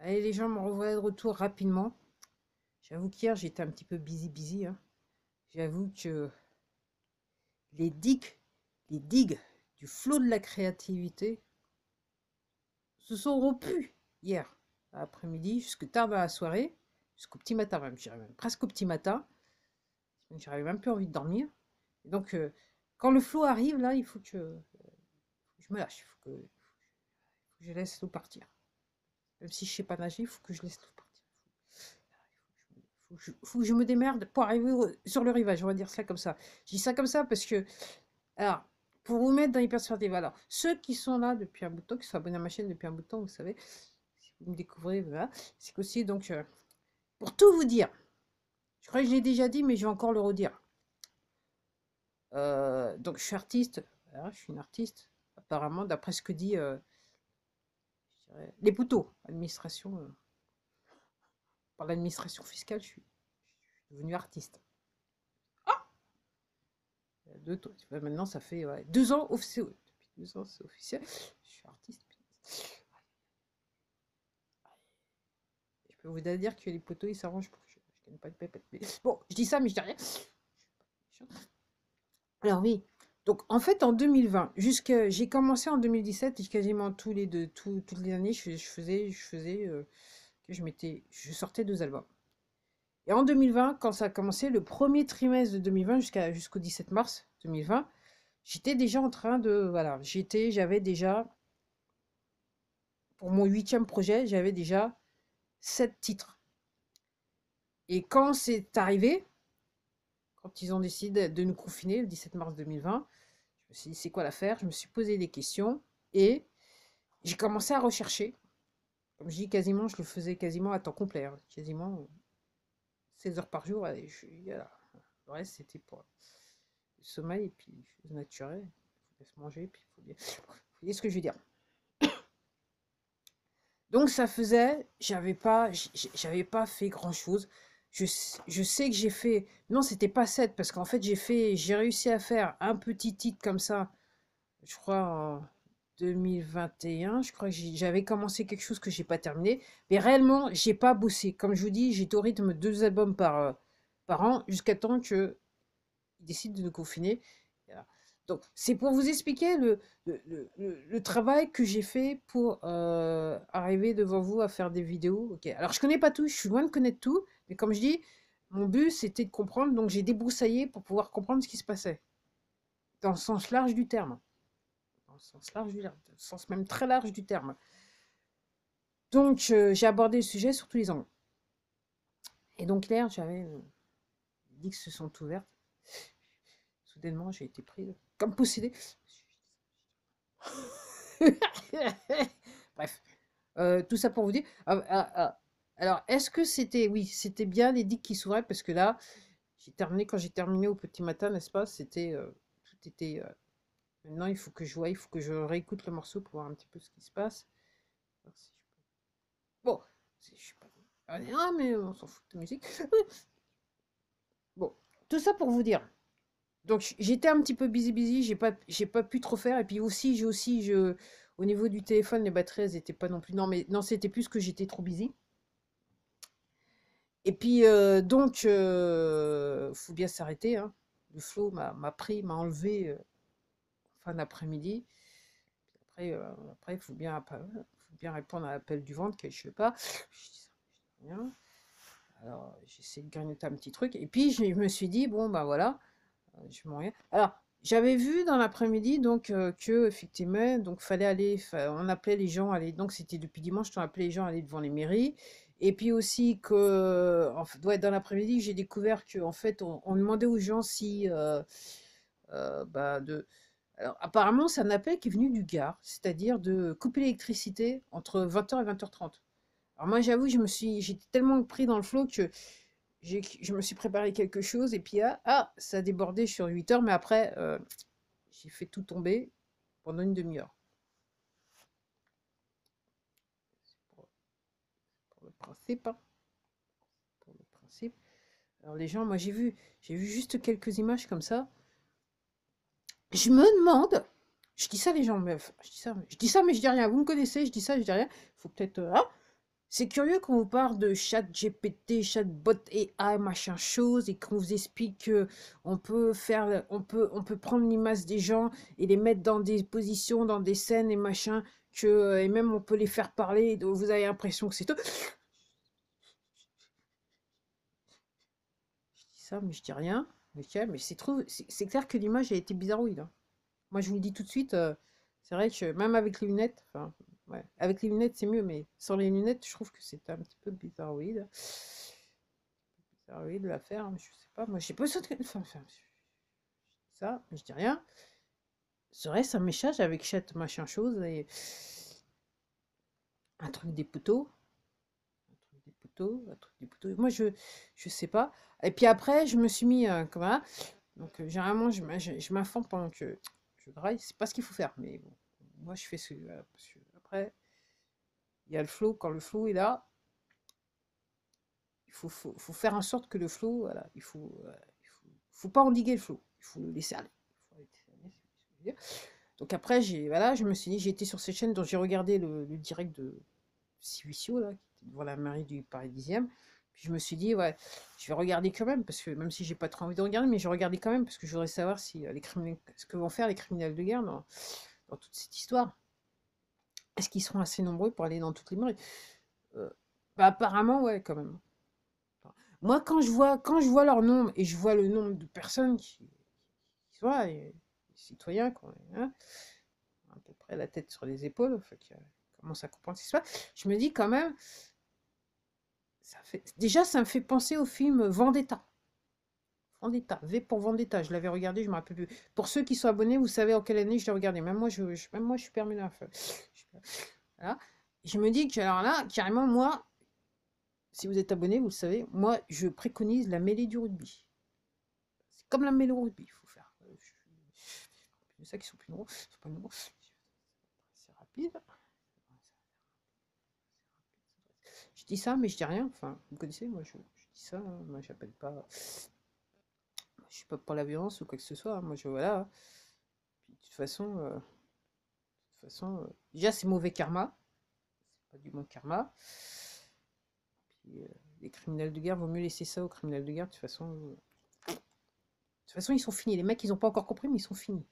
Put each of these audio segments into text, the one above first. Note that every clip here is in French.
Allez, les gens me revoient de retour rapidement. J'avoue qu'hier, j'étais un petit peu busy, hein. J'avoue que les digues, les digues du flot de la créativité se sont rompues hier après-midi, jusque tard dans la soirée, jusqu'au petit matin même, j'irais même presque au petit matin. J'avais même plus envie de dormir. Et donc, quand le flot arrive, là, il faut que je me lâche. Faut que je laisse l'eau partir. Même si je sais pas nager, il faut que je laisse l'eau partir. Faut que je me démerde pour arriver sur le rivage, on va dire ça comme ça. Je dis ça comme ça parce que, alors, pour vous mettre dans les perspectives, alors, ceux qui sont là depuis un bout de temps, qui sont abonnés à ma chaîne depuis un bout de temps, vous savez, si vous me découvrez, voilà, c'est qu'aussi, donc, pour tout vous dire, je crois que je l'ai déjà dit, mais je vais encore le redire. Donc, je suis artiste, voilà, je suis une artiste, apparemment, d'après ce que dit les poteaux, administration, par l'administration fiscale, je suis devenu artiste. Deux, maintenant, ça fait ouais, 2 ans officiel. Depuis 2 ans, c'est officiel. Je suis artiste. Je peux vous dire que les poteaux, ils s'arrangent pour que je ne gagne pas de pépette. Mais bon, je dis ça, mais je dis rien. Alors oui. Donc en fait, en 2020, j'ai commencé en 2017 et quasiment toutes les années, je sortais 2 albums. Et en 2020, quand ça a commencé, le premier trimestre de 2020 jusqu'au 17 mars 2020, j'étais déjà en train de, voilà, j'avais déjà, pour mon 8e projet, j'avais déjà 7 titres. Et quand c'est arrivé, quand ils ont décidé de nous confiner le 17 mars 2020, je me suis dit, c'est quoi l'affaire? Je me suis posé des questions et j'ai commencé à rechercher. Comme je dis, quasiment, je le faisais quasiment à temps complet, hein, quasiment 16 heures par jour. Allez, voilà. Le reste, c'était pour le sommeil et puis chose naturelle. Il faut bien se manger, puis il faut bien. Vous voyez ce que je veux dire? Donc ça faisait, j'avais pas fait grand chose. Je sais que j'ai fait, non, c'était pas 7 parce qu'en fait j'ai réussi à faire un petit titre comme ça, je crois en 2021. Je crois que j'avais commencé quelque chose que j'ai pas terminé, mais réellement j'ai pas bossé. Comme je vous dis, j'étais au rythme de 2 albums par an jusqu'à temps que ils décident de nous confiner. Voilà. Donc, c'est pour vous expliquer le travail que j'ai fait pour arriver devant vous à faire des vidéos. Ok. Alors, je connais pas tout, je suis loin de connaître tout, mais comme je dis, mon but c'était de comprendre, donc j'ai débroussaillé pour pouvoir comprendre ce qui se passait, dans le sens large du terme. Dans le sens large du terme, dans le sens même très large du terme. Donc, j'ai abordé le sujet sur tous les angles. Et donc, là, j'avais dit que se sont ouvertes. Soudainement, j'ai été prise comme possédée. Bref, tout ça pour vous dire. Alors, est-ce que c'était, oui, c'était bien les digues qui s'ouvraient parce que là, quand j'ai terminé au petit matin, n'est-ce pas, tout était. Maintenant, il faut que je vois, il faut que je réécoute le morceau pour voir un petit peu ce qui se passe. Bon, je suis pas. Ah, mais on s'en fout de musique. Bon, tout ça pour vous dire. Donc j'étais un petit peu busy, j'ai pas pu trop faire. Et puis aussi, au niveau du téléphone, les batteries, elles étaient pas non plus. Non, mais non, c'était plus que j'étais trop busy. Et puis donc, faut bien s'arrêter, hein. Le flow m'a pris, m'a enlevé fin d'après-midi. Après, il faut bien répondre à l'appel du ventre, que je sais pas. Je dis ça, je dis rien. Alors, j'essaie de grignoter un petit truc. Et puis, je me suis dit, bon, bah voilà. Je m'en rien. Alors, j'avais vu dans l'après-midi donc que effectivement, donc on appelait les gens à aller, donc c'était depuis dimanche, on appelait les gens à aller devant les mairies. Et puis aussi que, en fait, ouais, dans l'après-midi, j'ai découvert que en fait, on demandait aux gens si, bah, alors apparemment, c'est un appel qui est venu du Gard, c'est-à-dire de couper l'électricité entre 20h et 20h30. Alors moi, j'avoue, j'étais tellement pris dans le flot que je me suis préparé quelque chose et puis ça a débordé sur 8 heures, mais après, j'ai fait tout tomber pendant une demi-heure. Pour le principe, hein, pour le principe. Alors les gens, moi j'ai vu juste quelques images comme ça. Je me demande, je dis ça les gens, meuf, je dis ça, mais je dis rien. Vous me connaissez, je dis ça, je dis rien. Faut peut-être, C'est curieux qu'on vous parle de chat GPT, chatbot AI, machin chose, et qu'on vous explique que on peut prendre l'image des gens et les mettre dans des positions, dans des scènes et machin, et même on peut les faire parler, donc vous avez l'impression que c'est tout. Je dis ça, mais je dis rien. Ok, mais c'est clair que l'image a été bizarroïde, hein. Moi, je vous le dis tout de suite, c'est vrai que même avec les lunettes, enfin, ouais, avec les lunettes, c'est mieux, mais sans les lunettes, je trouve que c'est un petit peu bizarroïde. Bizarroïde l'affaire, mais je sais pas, moi, j'ai pas besoin de. Enfin, ça, je dis rien. Serait-ce un méchage avec chat machin chose et un truc des poteaux? Un truc des poteaux. Moi, je sais pas. Et puis après, je me suis mis, comme ça. Donc, généralement, je m'informe pendant que je travaille. C'est pas ce qu'il faut faire, mais bon, moi, je fais ce. Parce que après, il y a le flow. Quand le flow est là, faut faire en sorte que le flow, voilà, faut pas endiguer le flow. Il faut le laisser aller. Il faut le laisser aller, c'est ce que je veux dire. Donc après, voilà, je me suis dit, j'ai été sur cette chaîne dont j'ai regardé le direct de Civicio, là, qui était devant la mairie du Paris 10e. Puis je me suis dit, ouais, je vais regarder quand même, parce que même si j'ai pas trop envie de regarder, mais je vais regarder quand même, parce que je voudrais savoir si les criminels, ce que vont faire les criminels de guerre dans toute cette histoire. Est-ce qu'ils seront assez nombreux pour aller dans toutes les mairies? Euh, Bah, apparemment, ouais, quand même. Moi, quand je vois leur nombre et je vois le nombre de personnes qui sont là, et les citoyens, hein, à peu près la tête sur les épaules, enfin, qui commencent à comprendre ce qui se passe, je me dis quand même, déjà, ça me fait penser au film Vendetta. Vendetta, V pour Vendetta, je l'avais regardé, je me rappelle plus. Pour ceux qui sont abonnés, vous savez en quelle année je l'ai regardé. Même moi, je suis permis là. Voilà. Je me dis que, alors là, carrément, moi, si vous êtes abonné, vous le savez, moi, je préconise la mêlée du rugby. C'est comme la mêlée au rugby, il faut faire. C'est ça qui sont plus nombreux. C'est pas nombreux. C'est rapide. Je dis ça, mais je dis rien. Enfin, vous connaissez, moi, je dis ça. Hein. Moi, j'appelle pas. Je suis pas pour la violence ou quoi que ce soit. Hein. Moi, voilà. Puis, de toute façon, déjà, c'est mauvais karma. C'est pas du bon karma. Puis, les criminels de guerre, vaut mieux laisser ça aux criminels de guerre. De toute façon, ils sont finis. Les mecs, ils ont pas encore compris, mais ils sont finis.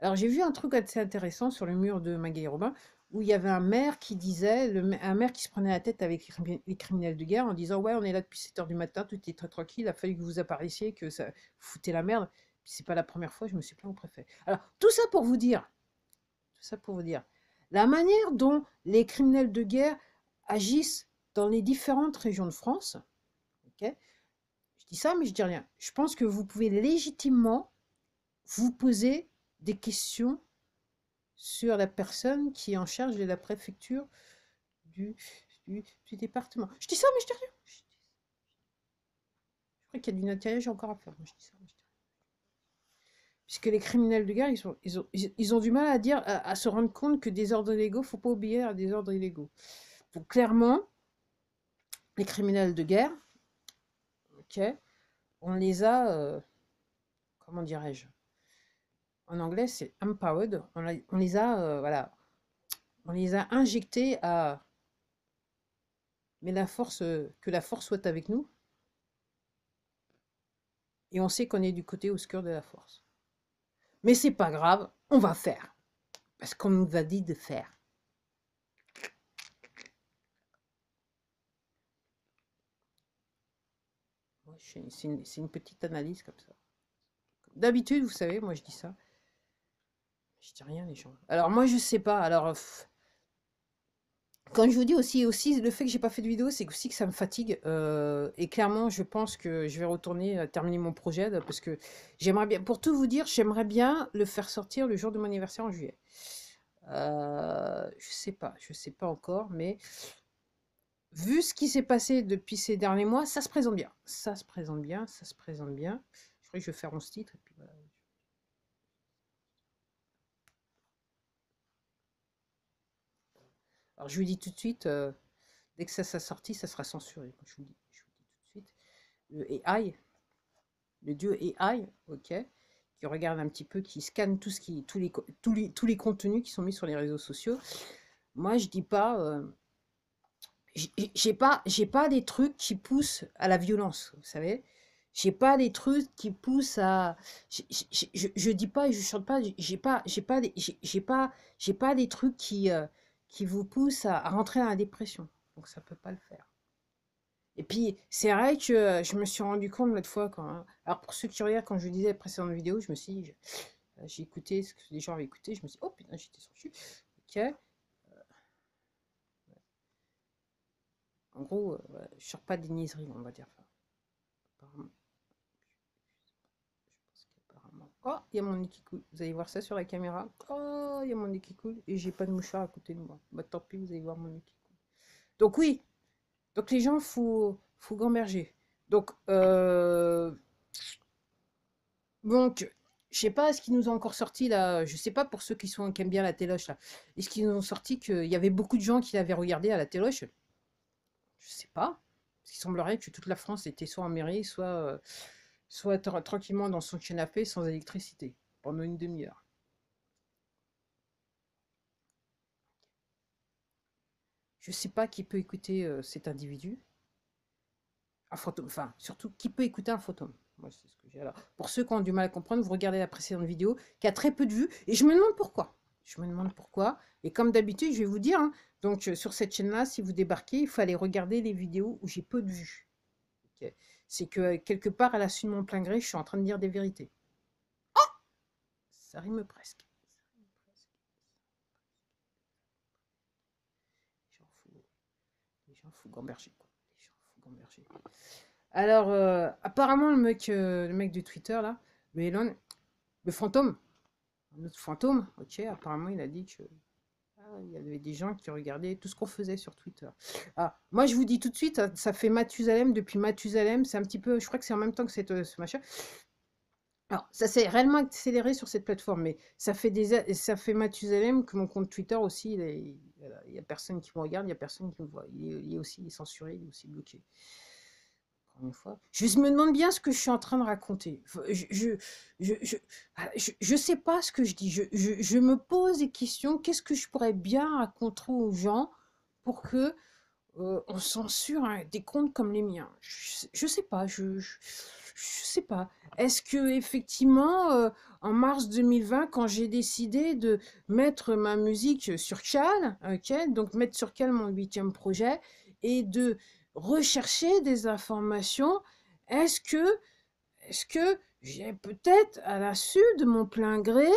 Alors, j'ai vu un truc assez intéressant sur le mur de Maggie Robin, où il y avait un maire qui disait, un maire qui se prenait la tête avec les criminels de guerre en disant, ouais, on est là depuis 7 heures du matin, tout est très tranquille, il a fallu que vous apparaissiez, que ça foutait la merde. Puis c'est pas la première fois, je me suis plaint au préfet. Alors, tout ça pour vous dire, la manière dont les criminels de guerre agissent dans les différentes régions de France, ok, je dis ça, mais je dis rien. Je pense que vous pouvez légitimement vous poser des questions sur la personne qui est en charge de la préfecture du, du département. Je dis ça, mais je dis rien. Je crois qu'il y a du nettoyage encore à faire. Je dis ça, mais je dis rien. Puisque les criminels de guerre, ils ont du mal à dire, à se rendre compte que des ordres illégaux, faut pas obéir à des ordres illégaux. Donc clairement, les criminels de guerre, ok, on les a, comment dirais-je, en anglais c'est empowered, on les a, voilà, on les a injectés à, mais que la force soit avec nous, et on sait qu'on est du côté obscur de la force. Mais c'est pas grave, on va faire, parce qu'on nous a dit de faire. C'est une petite analyse comme ça. D'habitude, vous savez, moi je dis ça. Je dis rien, les gens. Alors moi, je sais pas. Alors, quand je vous dis aussi le fait que j'ai pas fait de vidéo, c'est aussi que ça me fatigue. Et clairement, je pense que je vais retourner terminer mon projet parce que j'aimerais bien, pour tout vous dire, j'aimerais bien le faire sortir le jour de mon anniversaire en juillet. Je sais pas encore, mais vu ce qui s'est passé depuis ces derniers mois, ça se présente bien. Ça se présente bien, ça se présente bien. Je crois que je vais faire 11 titres et puis voilà. Alors je vous dis tout de suite, dès que ça sera sorti, ça sera censuré. Je vous dis tout de suite. Le AI, le dieu AI, ok, qui regarde un petit peu, qui scanne tous les contenus qui sont mis sur les réseaux sociaux. Moi, je dis pas, j'ai pas des trucs qui poussent à la violence, vous savez. J'ai pas des trucs qui poussent à. Je dis pas et je chante pas. J'ai pas des trucs qui vous poussent à rentrer dans la dépression. Donc ça peut pas le faire. Et puis c'est vrai que je me suis rendu compte l'autre fois quand. Alors pour ceux qui regardent, quand je disais la précédente vidéo, je me suis dit, j'ai écouté ce que les gens avaient écouté. Je me suis dit, oh putain, j'étais sur le cul. Ok. En gros, voilà, je sors pas des niaiseries, on va dire. Enfin, apparemment, je pense qu'apparemment. Oh, il y a mon nez qui coule. Vous allez voir ça sur la caméra. Oh, il y a mon nez qui coule et j'ai pas de mouchoir à côté de moi. Bah tant pis, vous allez voir mon nez qui coule. Donc oui, donc les gens, faut gamberger. Donc, donc, je sais pas ce qu'ils nous ont encore sorti là. Je sais pas pour ceux qui aiment bien la téloche là. Est-ce qu'ils nous ont sorti qu'il y avait beaucoup de gens qui l'avaient regardé à la téloche? Je sais pas. Parce qu'il semblerait que toute la France était soit en mairie, soit tranquillement dans son canapé sans électricité pendant une demi-heure. Je sais pas qui peut écouter cet individu, un fantôme, enfin surtout qui peut écouter un fantôme. Moi c'est ce que j'ai. Alors pour ceux qui ont du mal à comprendre, vous regardez la précédente vidéo qui a très peu de vues et je me demande pourquoi. Je me demande pourquoi. Et comme d'habitude, je vais vous dire, hein, donc sur cette chaîne-là, si vous débarquez, il faut aller regarder les vidéos où j'ai peu de vues. Ok. C'est que quelque part, à la suite de mon plein gré, je suis en train de dire des vérités. Ça rime presque. Les gens fous gamberger, quoi. Les gens fous gamberger. Alors, apparemment, le mec de Twitter, là, le Elon, le fantôme, un autre fantôme, ok, apparemment, il a dit que il y avait des gens qui regardaient tout ce qu'on faisait sur Twitter. Ah, moi, je vous dis tout de suite, ça fait Mathusalem, depuis Mathusalem, c'est un petit peu, je crois que c'est en même temps que ce machin. Alors, ça s'est réellement accéléré sur cette plateforme, mais ça fait Mathusalem que mon compte Twitter aussi, il y a personne qui me regarde, il y a personne qui me voit. Il est aussi censuré, il est aussi bloqué. Encore une fois. Je me demande bien ce que je suis en train de raconter. Je sais pas ce que je dis. Je me pose des questions. Qu'est-ce que je pourrais bien raconter aux gens pour que on censure des comptes comme les miens? Je sais pas. Je sais pas. Est-ce que effectivement, en mars 2020, quand j'ai décidé de mettre ma musique sur Cal, ok, donc mettre sur Cal mon 8e projet et de rechercher des informations, est-ce que, est-ce que j'ai peut-être, à la suite de mon plein gré,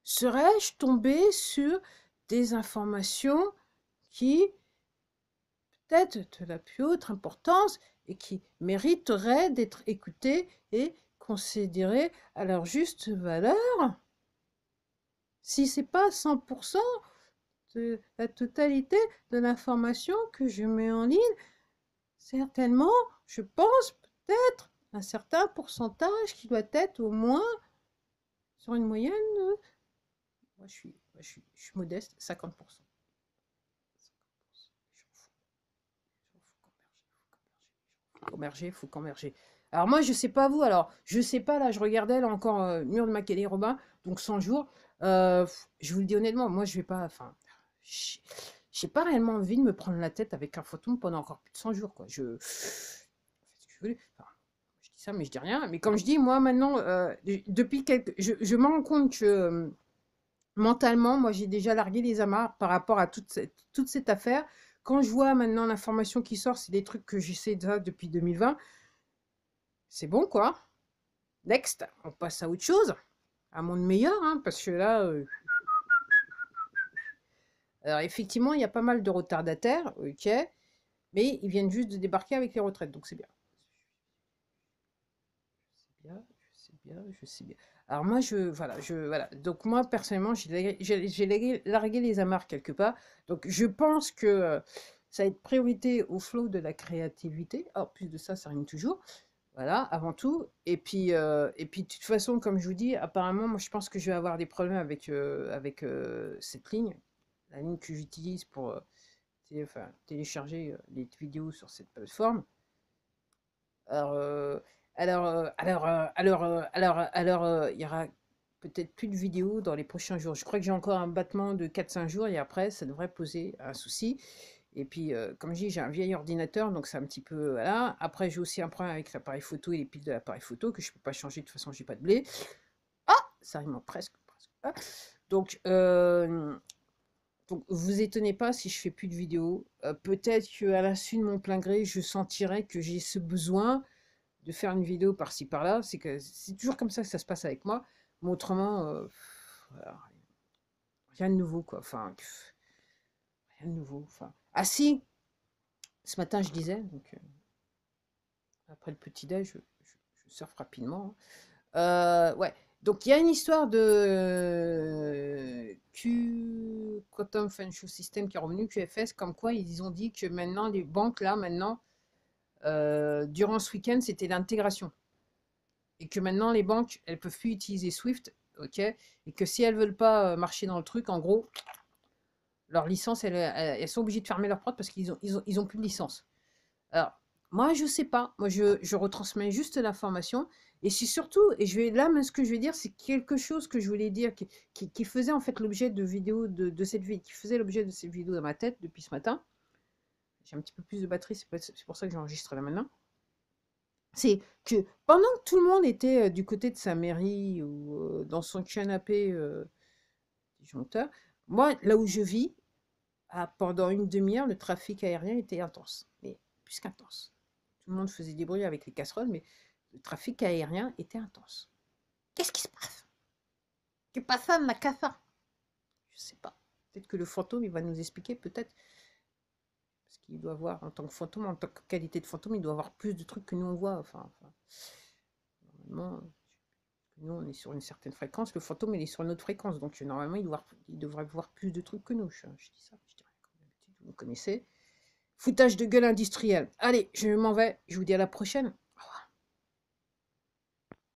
serais-je tombé sur des informations qui, peut-être de la plus haute importance et qui mériteraient d'être écoutées et considérées à leur juste valeur? Si c'est pas 100% de la totalité de l'information que je mets en ligne, certainement, je pense peut-être un certain pourcentage qui doit être au moins sur une moyenne de, je suis modeste, 50%. Converger, faut converger. Alors moi, je sais pas vous, alors je sais pas, là, je regardais là encore Mur de Macaulay Robin, donc 100 jours. Je vous le dis honnêtement, moi je vais pas, enfin, j'ai pas réellement envie de me prendre la tête avec un photon pendant encore plus de 100 jours, quoi. Enfin, je dis ça, mais je dis rien. Mais comme je dis, moi maintenant, depuis je me rends compte que mentalement, moi j'ai déjà largué les amarres par rapport à toute cette affaire. Quand je vois maintenant l'information qui sort, c'est des trucs que j'essaie de depuis 2020. C'est bon, quoi. Next, on passe à autre chose. À monde meilleur, hein, parce que là, alors effectivement, il y a pas mal de retardataires, ok, mais ils viennent juste de débarquer avec les retraites, donc c'est bien. C'est bien, je sais bien, je sais bien. Alors moi, voilà. Donc moi, personnellement, j'ai largué les amarres quelque part. Donc je pense que ça va être priorité au flow de la créativité. En plus de ça, ça rime toujours. Voilà, avant tout. Et puis de toute façon, comme je vous dis, apparemment, moi je pense que je vais avoir des problèmes avec cette ligne, la ligne que j'utilise pour télécharger les vidéos sur cette plateforme. Alors, il y aura peut-être plus de vidéos dans les prochains jours. Je crois que j'ai encore un battement de 4-5 jours et après, ça devrait poser un souci. Et puis, comme je dis, j'ai un vieil ordinateur, donc c'est un petit peu... Voilà. Après, j'ai aussi un problème avec l'appareil photo et les piles de l'appareil photo que je ne peux pas changer. De toute façon, j'ai pas de blé. Ah, ça rime presque, presque pas. Donc, vous étonnez pas si je fais plus de vidéos. Peut-être qu'à la suite de mon plein gré, je sentirai que j'ai ce besoin de faire une vidéo par-ci par-là. C'est que c'est toujours comme ça que ça se passe avec moi. Mais autrement, voilà, rien de nouveau, quoi. Enfin, rien de nouveau. Enfin, ah si, ce matin je disais, donc après le petit-déj, je surfe rapidement, hein. Ouais. Donc il y a une histoire de Quantum Financial System qui est revenu, QFS, comme quoi ils ont dit que maintenant les banques là maintenant durant ce week-end c'était l'intégration et que maintenant les banques elles peuvent plus utiliser Swift, ok, et que si elles veulent pas marcher dans le truc, en gros leur licence elles sont obligées de fermer leur prod parce qu'ils ont plus de licence. Alors, moi, je sais pas. Moi, je retransmets juste l'information. Et c'est surtout, et je vais là, mais ce que je vais dire, c'est quelque chose que je voulais dire, qui faisait en fait l'objet de vidéos de cette vidéo, qui faisait l'objet de cette vidéo dans ma tête depuis ce matin. J'ai un petit peu plus de batterie, c'est pour ça que j'enregistre là maintenant. C'est que pendant que tout le monde était du côté de sa mairie ou dans son canapé disjoncteur, moi, là où je vis, pendant une demi-heure, le trafic aérien était intense, mais plus qu'intense. Tout le monde faisait des bruits avec les casseroles, mais le trafic aérien était intense. Qu'est-ce qui se passe? Tu passes ça, n'a qu'à ça. Je sais pas. Peut-être que le fantôme, il va nous expliquer, peut-être. Parce qu'il doit voir, en tant que fantôme, en tant que qualité de fantôme, il doit avoir plus de trucs que nous, on voit. Normalement, nous, on est sur une certaine fréquence. Le fantôme, il est sur une autre fréquence. Donc, normalement, il devrait voir plus de trucs que nous. Je dis ça, je dirais comme d'habitude, vous me connaissez. Foutage de gueule industriel. Allez, je m'en vais. Je vous dis à la prochaine.